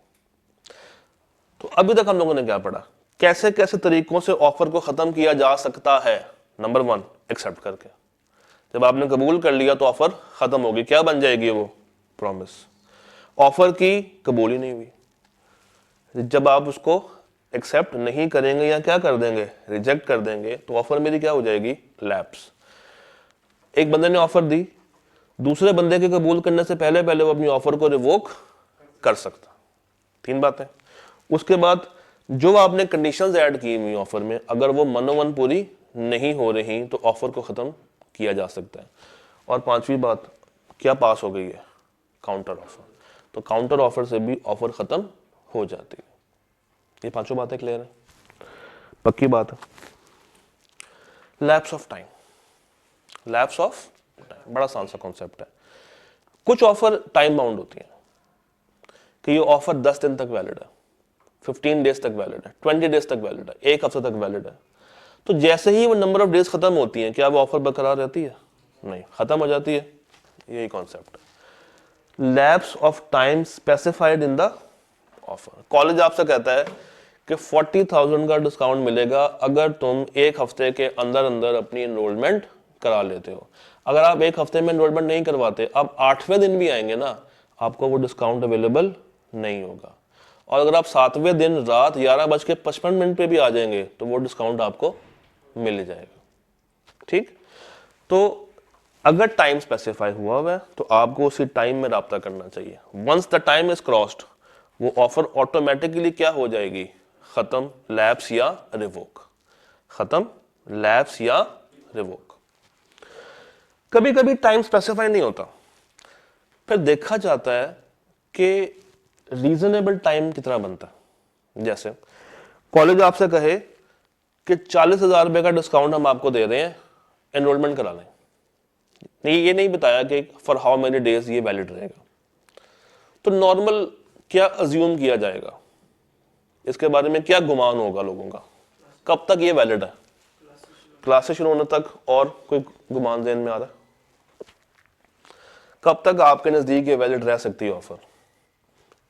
तो अभी तक हम लोगों ने क्या पढ़ा, कैसे कैसे तरीकों से ऑफर को खत्म किया जा सकता है। नंबर 1, एक्सेप्ट करके। जब आपने कबूल कर लिया तो ऑफर खत्म होगी, क्या बन जाएगी वो, प्रॉमिस। ऑफर की कबूल ही नहीं हुई, जब आप उसको एक्सेप्ट नहीं करेंगे या क्या कर देंगे, रिजेक्ट कर देंगे, तो ऑफर मेरी क्या हो जाएगी, लैप्स। एक बंदे ने ऑफर दी, दूसरे बंदे के कबूल करने से पहले पहले वो अपनी ऑफर को रिवोक कर सकता। 3 बातें। उसके बाद जो आपने कंडीशंस ऐड की हुई ऑफर में, अगर वो मनोवन पूरी नहीं हो रही तो ऑफर को खत्म किया जा सकता है। और 5वीं बात क्या पास हो गई है, काउंटर ऑफर। तो काउंटर ऑफर से भी ऑफर खत्म हो जाती है। ये 5 बातें क्लियर है, पक्की बात है। Lapse of time. Lapse of time बड़ा आसान सा कॉन्सेप्ट है। कुछ ऑफर टाइम बाउंड होती है कि ये ऑफर 10 दिन तक वैलिड है, 15 डेज तक वैलिड है, 20 डेज तक वैलिड है, 1 हफ्ते तक वैलिड है। तो जैसे ही वो नंबर ऑफ डेज खत्म होती है, क्या वो ऑफर बरकरार रहती है, नहीं, खत्म हो जाती है। यही कॉन्सेप्ट है, lapse of time specified in the offer. College आपसे कहता है कि 40,000 का डिस्काउंट मिलेगा अगर तुम 1 हफ्ते के अंदर अंदर अपनी एनरोलमेंट करा लेते हो। अगर आप 1 हफ्ते में एनरोलमेंट नहीं करवाते, अब 8वें दिन भी आएंगे ना, आपको वो डिस्काउंट अवेलेबल नहीं होगा। और अगर आप 7वें दिन रात 11:55 पे भी आ जाएंगे तो वो डिस्काउंट आपको मिल जाएगा। ठीक, तो अगर टाइम स्पेसिफाई हुआ है तो आपको उसी टाइम में राब्ता करना चाहिए। Once the time is crossed, वो ऑफर ऑटोमेटिकली क्या हो जाएगी, खत्म, लैप्स या रिवोक। खत्म, लैप्स या रिवोक। कभी कभी टाइम स्पेसिफाई नहीं होता, फिर देखा जाता है कि रीजनेबल टाइम कितना बनता है? जैसे कॉलेज आपसे कहे कि 40,000 रुपये का डिस्काउंट हम आपको दे रहे हैं, एनरोलमेंट करा लें। नहीं, ये नहीं बताया कि फॉर हाउ मेनी डेज ये वैलिड रहेगा। तो नॉर्मल क्या अज्यूम किया जाएगा, इसके बारे में क्या गुमान होगा लोगों का, कब तक ये वैलिड है? क्लासेस शुरू होने तक। और कोई गुमान ज़हन में आ रहा है? कब तक आपके नज़दीक ये वैलिड रह सकती है ऑफर?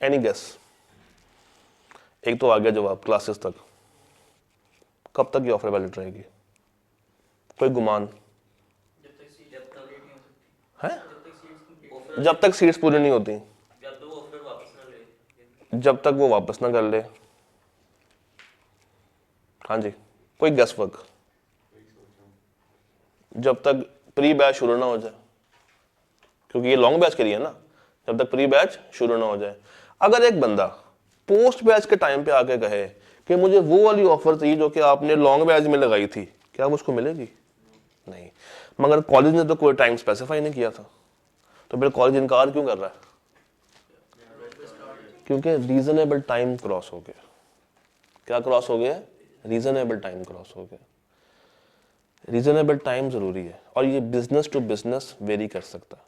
Any guess? एक तो आ गया जवाब, क्लासेस तक। कब तक ये ऑफर वैलिड रहेगी? कोई गुमान है? जब तक सीट्स पूरी नहीं होती, जब तक वो वापस ना कर ले। हाँ जी, कोई गेस वर्क? जब तक प्री बैच शुरू ना हो जाए, क्योंकि ये लॉन्ग बैच के लिए है ना, जब तक प्री बैच शुरू ना हो जाए। अगर एक बंदा पोस्ट बैच के टाइम पे आके कहे कि मुझे वो वाली ऑफर थी जो कि आपने लॉन्ग बैच में लगाई थी, क्या वो उसको मिलेगी? नहीं। मगर कॉलेज ने तो कोई टाइम स्पेसिफाई नहीं किया था, तो फिर कॉलेज इनकार क्यों कर रहा है? क्योंकि रीजनेबल टाइम क्रॉस हो गया। क्या क्रॉस हो गया? रीजनेबल टाइम क्रॉस हो गया। रीजनेबल टाइम जरूरी है, और ये बिजनेस टू बिजनेस वेरी कर सकता है।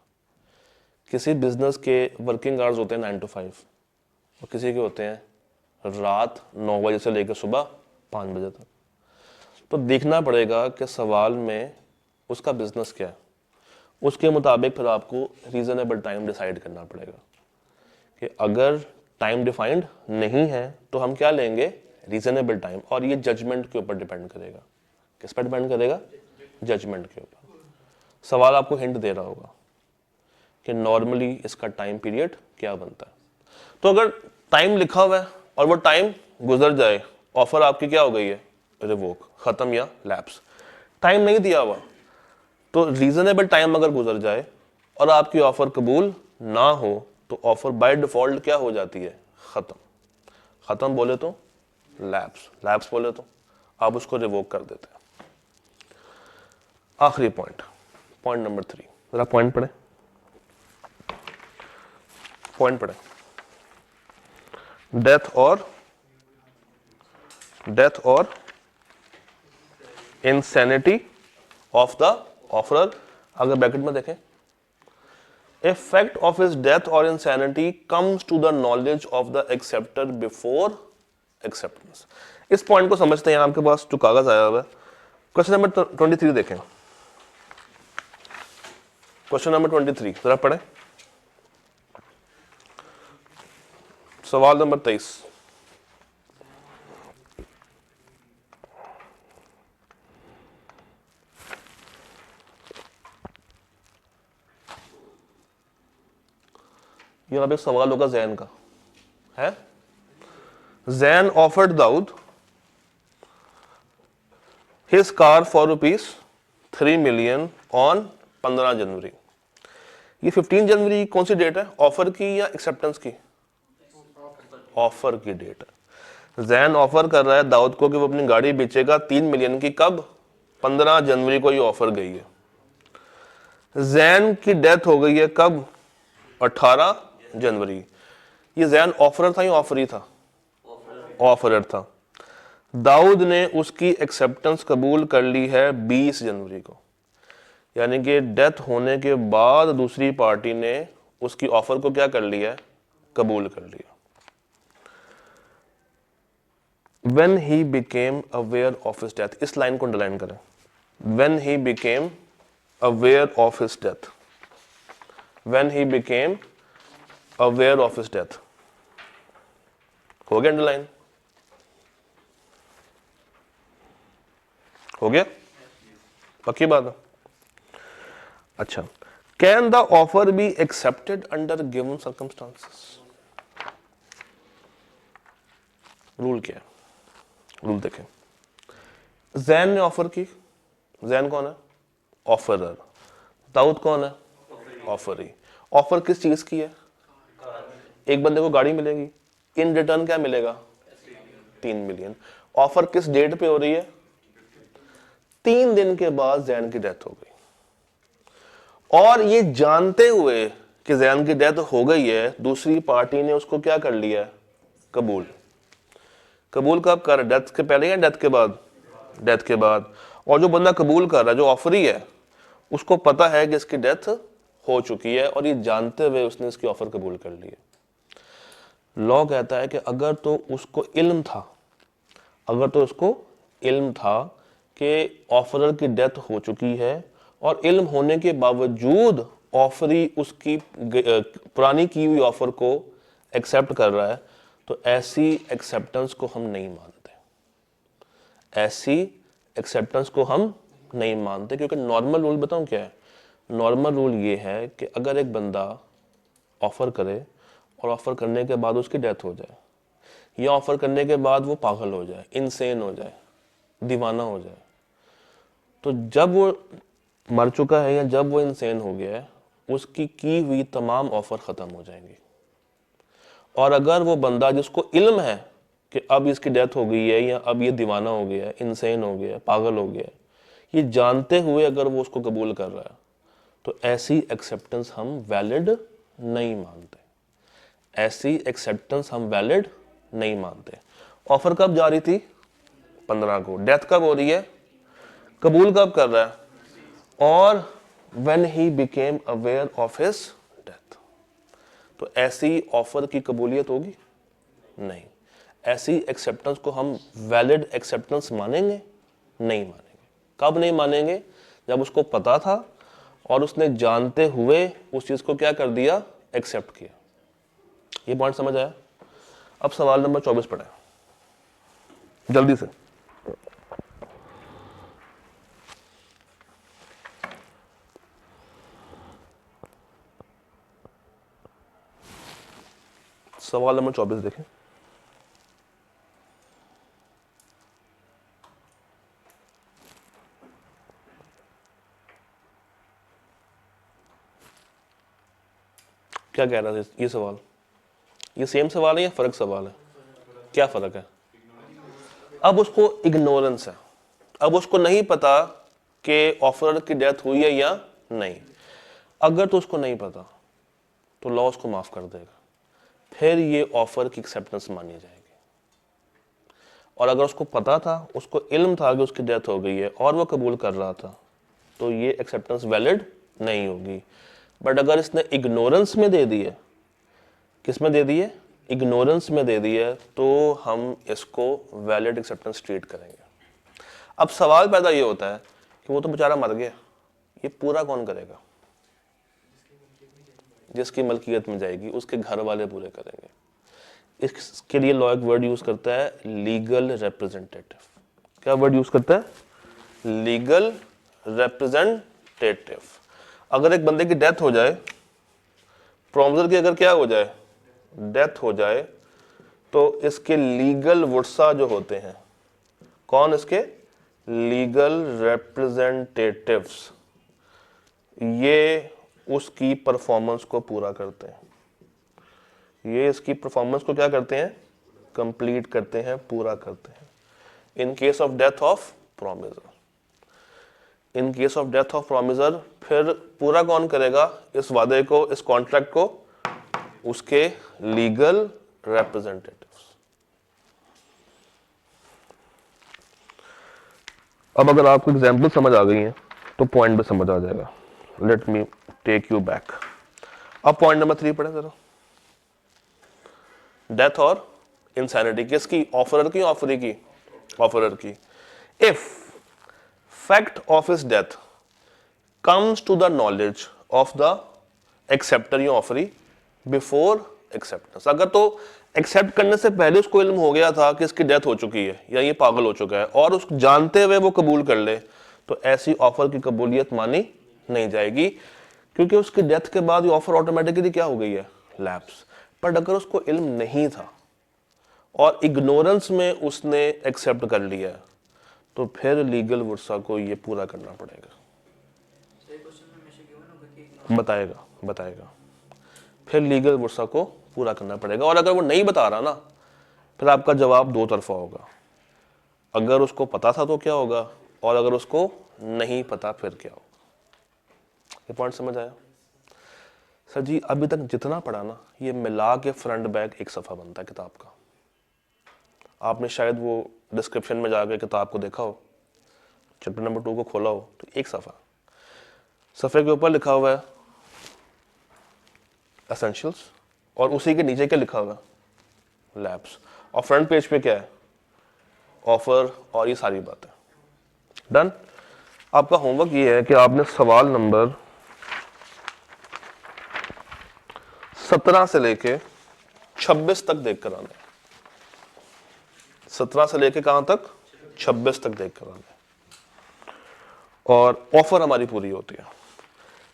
किसी बिजनेस के वर्किंग आवर्स होते हैं 9 to 5, और किसी के होते हैं रात 9 बजे से लेकर सुबह 5 बजे तक। तो देखना पड़ेगा कि सवाल में उसका बिजनेस क्या है, उसके मुताबिक फिर आपको रीजनेबल टाइम डिसाइड करना पड़ेगा कि अगर टाइम डिफाइंड नहीं है तो हम क्या लेंगे? Reasonable time. और ये जजमेंट के ऊपर डिपेंड करेगा। किस पर डिपेंड करेगा? जजमेंट के ऊपर। सवाल आपको हिंट दे रहा होगा कि नॉर्मली इसका टाइम पीरियड क्या बनता है। तो अगर टाइम लिखा हुआ है और वो टाइम गुजर जाए, ऑफर आपकी क्या हो गई है? रिवोक, खत्म या लैप्स। टाइम नहीं दिया हुआ, तो रीजनेबल टाइम अगर गुजर जाए और आपकी ऑफर कबूल ना हो, तो ऑफर बाय डिफॉल्ट क्या हो जाती है? खत्म। खत्म बोले तो लैप्स, लैप्स बोले तो आप उसको रिवोक कर देते हैं। आखिरी पॉइंट, पॉइंट नंबर 3, जरा पॉइंट पढ़े, पॉइंट पढ़े। डेथ और इंसैनिटी ऑफ द ऑफरर। अगर ब्रैकेट में देखें, इफेक्ट ऑफ हिज डेथ और insanity comes to the knowledge of the acceptor before acceptance. इस पॉइंट को समझते हैं। आपके पास जो कागज आया हुआ है, क्वेश्चन नंबर 23 देखें। क्वेश्चन नंबर 23 जरा पढ़े, सवाल नंबर 23। यहाँ पे सवाल होगा जैन का है। Jain offered Dawood his car for ₹3 million on 15 January. ये 15 जनवरी कौन सी डेट है? ऑफर की या एक्सेप्टेंस की? ऑफर की डेट है। जैन ऑफर कर रहा है दाऊद को कि वो अपनी गाड़ी बेचेगा 3 मिलियन की। कब? 15 जनवरी को ये ऑफर गई है। जैन की डेथ हो गई है कब? 18 जनवरी। ये जैन ऑफरर था या ऑफरी था? ऑफरर था। दाऊद ने उसकी एक्सेप्टेंस कबूल कर ली है 20 जनवरी को, यानी कि डेथ होने के बाद दूसरी पार्टी ने उसकी ऑफर को क्या कर लिया है? कबूल कर लिया। When he became aware of his death, इस लाइन को अंडरलाइन करें। When he became aware of his death, when he became aware of his death, हो गया अंडरलाइन? हो गया? पक्की बात है। अच्छा, can the offer be accepted under given circumstances? Rule क्या है? रूल देखें। जैन ने ऑफर की। जैन कौन है? ऑफरर। दाऊद कौन है? ऑफरी। ऑफर किस चीज की है? एक बंदे को गाड़ी मिलेगी, इन रिटर्न क्या मिलेगा? 3 मिलियन। ऑफर किस डेट पे हो रही है? 3 दिन के बाद जैन की डेथ हो गई। और ये जानते हुए कि जैन की डेथ हो गई है, दूसरी पार्टी ने उसको क्या कर लिया है, कबूल। कबूल कब कर, डेथ के पहले या डेथ के बाद, डेथ के बाद। और जो बंदा कबूल कर रहा है, जो ऑफरी है, उसको पता है कि इसकी डेथ हो चुकी है और ये जानते हुए उसने इसकी ऑफर कबूल कर ली है। लॉ कहता है कि अगर तो उसको इल्म था, अगर तो उसको इल्म था कि ऑफरर की डेथ हो चुकी है और इल्म होने के बावजूद ऑफरी उसकी पुरानी की हुई ऑफर को एक्सेप्ट कर रहा है, तो ऐसी एक्सेप्टेंस को हम नहीं मानते, ऐसी एक्सेप्टेंस को हम नहीं मानते। क्योंकि नॉर्मल रूल बताऊं क्या है, नॉर्मल रूल ये है कि अगर एक बंदा ऑफर करे और ऑफर करने के बाद उसकी डेथ हो जाए, या ऑफर करने के बाद वो पागल हो जाए, इनसेन हो जाए, दीवाना हो जाए, तो जब वो मर चुका है या जब वो इनसेन हो गया है, उसकी की हुई तमाम ऑफर खत्म हो जाएंगी। और अगर वो बंदा जिसको इल्म है कि अब इसकी डेथ हो गई है या अब ये दीवाना हो गया है, इनसेन हो गया है, पागल हो गया है, ये जानते हुए अगर वो उसको कबूल कर रहा है, तो ऐसी एक्सेप्टेंस हम वैलिड नहीं मानते, ऐसी एक्सेप्टेंस हम वैलिड नहीं मानते। ऑफर कब जारी थी, 15 को। डेथ कब हो रही है, कबूल कब कर रहा है, और when he became aware of his death। तो ऐसी ऑफर की कबूलियत होगी नहीं, ऐसी एक्सेप्टेंस को हम वैलिड एक्सेप्टेंस मानेंगे नहीं मानेंगे। कब नहीं मानेंगे, जब उसको पता था और उसने जानते हुए उस चीज को क्या कर दिया, एक्सेप्ट किया। ये पॉइंट समझ आया। अब सवाल नंबर 24 पढ़े जल्दी से। सवाल नंबर 24 देखें। क्या कह रहा था ये सवाल, ये सेम सवाल है या फर्क सवाल है, क्या फर्क है। अब उसको इग्नोरेंस है, अब उसको नहीं पता कि ऑफर की डेथ हुई है या नहीं। अगर तो उसको नहीं पता तो लॉ उसको माफ कर देगा, फिर ये ऑफर की एक्सेप्टेंस मानी जाएगी। और अगर उसको पता था, उसको इल्म था कि उसकी डेथ हो गई है और वो कबूल कर रहा था, तो ये एक्सेप्टेंस वैलिड नहीं होगी। बट अगर इसने इग्नोरेंस में दे दी है, किस में दे दी है, इग्नोरेंस में दे दी है, तो हम इसको वैलिड एक्सेप्टेंस ट्रीट करेंगे। अब सवाल पैदा ये होता है कि वो तो बेचारा मर गया, ये पूरा कौन करेगा, जिसकी मलकियत में जाएगी उसके घर वाले पूरे करेंगे। इसके लिए लॉ एक वर्ड यूज करता है, लीगल रिप्रेजेंटेटिव। क्या वर्ड यूज करता है, लीगल रिप्रेजेंटेटिव। अगर एक बंदे की डेथ हो जाए, प्रोमिसर की अगर क्या हो जाए, डेथ हो जाए, तो इसके लीगल वुर्सा जो होते हैं, कौन, इसके लीगल रिप्रेजेंटेटिव्स, ये उसकी परफॉर्मेंस को पूरा करते हैं, ये इसकी परफॉर्मेंस को क्या करते हैं, कंप्लीट करते हैं, पूरा करते हैं। In case of death of promisor, in case of death of promisor फिर पूरा कौन करेगा इस वादे को, इस कॉन्ट्रैक्ट को, उसके लीगल रिप्रेजेंटेटिव्स। अब अगर आपको एग्जांपल समझ आ गई है तो पॉइंट भी समझ आ जाएगा। Let me take you back. अब पॉइंट नंबर 3 पढ़े जरा। डेथ और इंसैनिटी किसकी, ऑफरर की, ऑफरी की, ऑफरर की। If fact of his death comes to the knowledge of the acceptor या ऑफरी बिफोर एक्सेप्टेंस। अगर तो एक्सेप्ट करने से पहले उसको इल्म हो गया था कि इसकी डेथ हो चुकी है या ये पागल हो चुका है, और उस जानते हुए वो कबूल कर ले, तो ऐसी ऑफर की कबूलियत मानी नहीं जाएगी, क्योंकि उसकी डेथ के बाद ये ऑफर ऑटोमेटिकली क्या हो गई है, लैप्स। बट अगर उसको इल्म नहीं था और इग्नोरेंस में उसने एक्सेप्ट कर लिया, तो फिर लीगल वुर्सा को ये पूरा करना पड़ेगा। बताएगा बताएगा फिर लीगल वुर्सा को पूरा करना पड़ेगा। और अगर वो नहीं बता रहा ना, फिर आपका जवाब दो तरफा होगा। अगर उसको पता था तो क्या होगा, और अगर उसको नहीं पता फिर क्या होगा। ये पॉइंट समझ आया। सर जी अभी तक जितना पढ़ा ना, ये मिला के फ्रंट बैक एक सफ़ा बनता है किताब का। आपने शायद वो डिस्क्रिप्शन में जाके किताब को देखा हो, चैप्टर नंबर 2 को खोला हो, तो एक सफ़ा, सफ़े के ऊपर लिखा हुआ है एसेंशियल्स, और उसी के नीचे क्या लिखा हुआ है, लैब्स, और फ्रंट पेज पे क्या है, ऑफर और ये सारी बातें। डन। आपका होमवर्क ये है कि आपने सवाल नंबर 17 से लेके 26 तक देख कर आना है। 17 से लेके कहां तक, 26 तक देख कर आना है। और ऑफर हमारी पूरी होती है।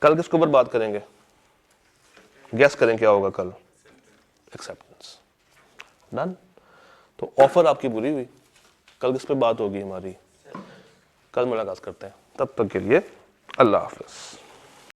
कल किसके ऊपर बात करेंगे, गैस करें क्या होगा कल, एक्सेप्टेंस। डन। तो ऑफर आपकी पूरी हुई, कल किस पे बात होगी हमारी, कल मुलाकात करते हैं। तब तक के लिए अल्लाह हाफिज।